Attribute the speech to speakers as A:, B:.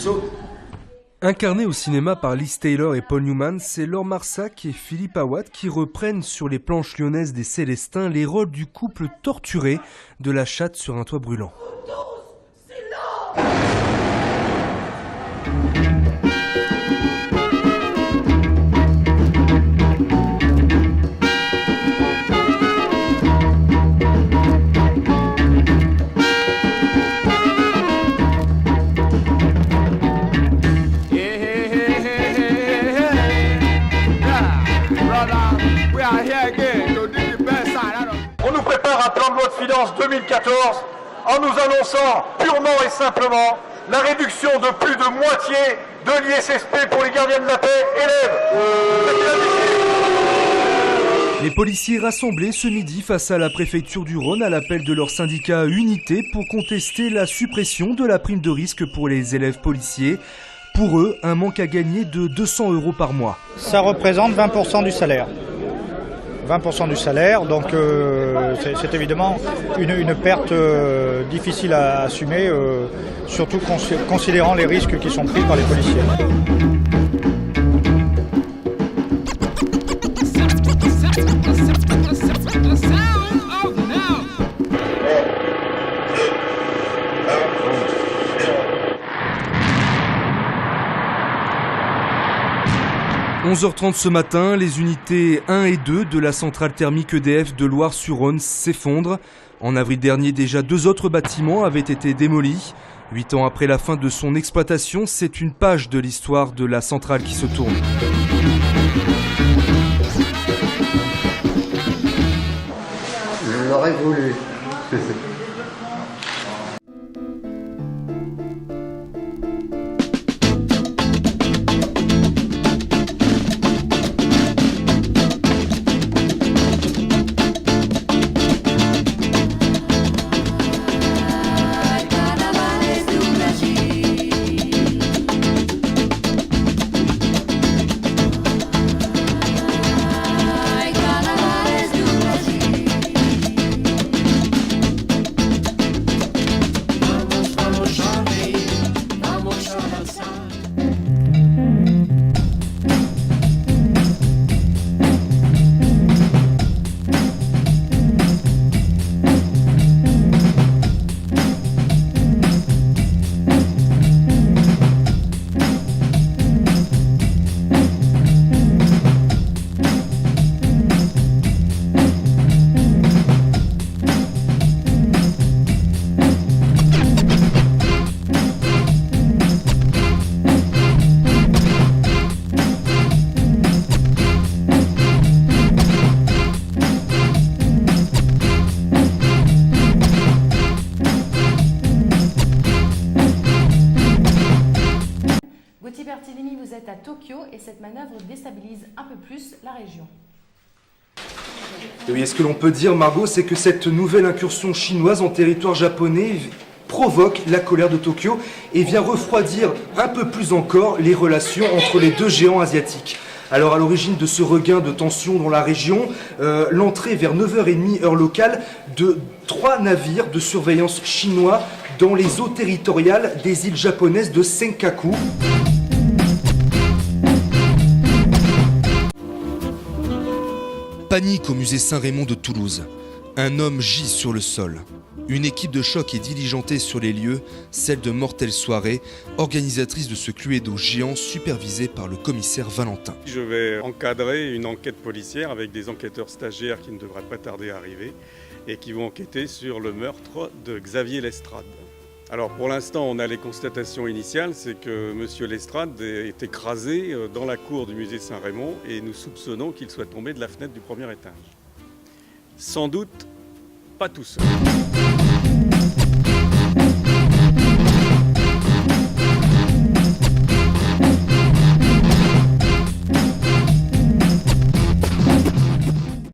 A: saute.
B: Incarné au cinéma par Liz Taylor et Paul Newman, c'est Laure Marsac et Philippe Awad qui reprennent sur les planches lyonnaises des Célestins les rôles du couple torturé de la chatte sur un toit brûlant.
C: On nous prépare un plan de loi de finances 2014 en nous annonçant purement et simplement la réduction de plus de moitié de l'ISSP pour les gardiens de la paix élèves.
B: Les policiers rassemblés ce midi face à la préfecture du Rhône à l'appel de leur syndicat Unité pour contester la suppression de la prime de risque pour les élèves policiers. Pour eux, un manque à gagner de 200 € par mois.
D: Ça représente 20% du salaire. 20% du salaire, donc c'est évidemment une perte difficile à assumer, surtout considérant les risques qui sont pris par les policiers.
B: 11h30 ce matin, les unités 1 et 2 de la centrale thermique EDF de Loire-sur-Rhône s'effondrent. En avril dernier, déjà 2 autres bâtiments avaient été démolis. 8 ans après la fin de son exploitation, c'est une page de l'histoire de la centrale qui se tourne.
A: Je l'aurais voulu.
E: Vous êtes à Tokyo et cette manœuvre déstabilise un peu plus la région.
B: Et oui, est-ce que l'on peut dire, Margot, c'est que cette nouvelle incursion chinoise en territoire japonais provoque la colère de Tokyo et vient refroidir un peu plus encore les relations entre les deux géants asiatiques. Alors à l'origine de ce regain de tension dans la région, l'entrée vers 9h30 heure locale de 3 navires de surveillance chinois dans les eaux territoriales des îles japonaises de Senkaku. Panique au musée Saint-Raymond de Toulouse. Un homme gît sur le sol. Une équipe de choc est diligentée sur les lieux, celle de Mortelle Soirée, organisatrice de ce Cluedo géant supervisé par le commissaire Valentin.
F: Je vais encadrer une enquête policière avec des enquêteurs stagiaires qui ne devraient pas tarder à arriver et qui vont enquêter sur le meurtre de Xavier Lestrade. Alors pour l'instant, on a les constatations initiales, c'est que M. Lestrade est écrasé dans la cour du musée Saint-Raymond et nous soupçonnons qu'il soit tombé de la fenêtre du premier étage. Sans doute pas tout seul.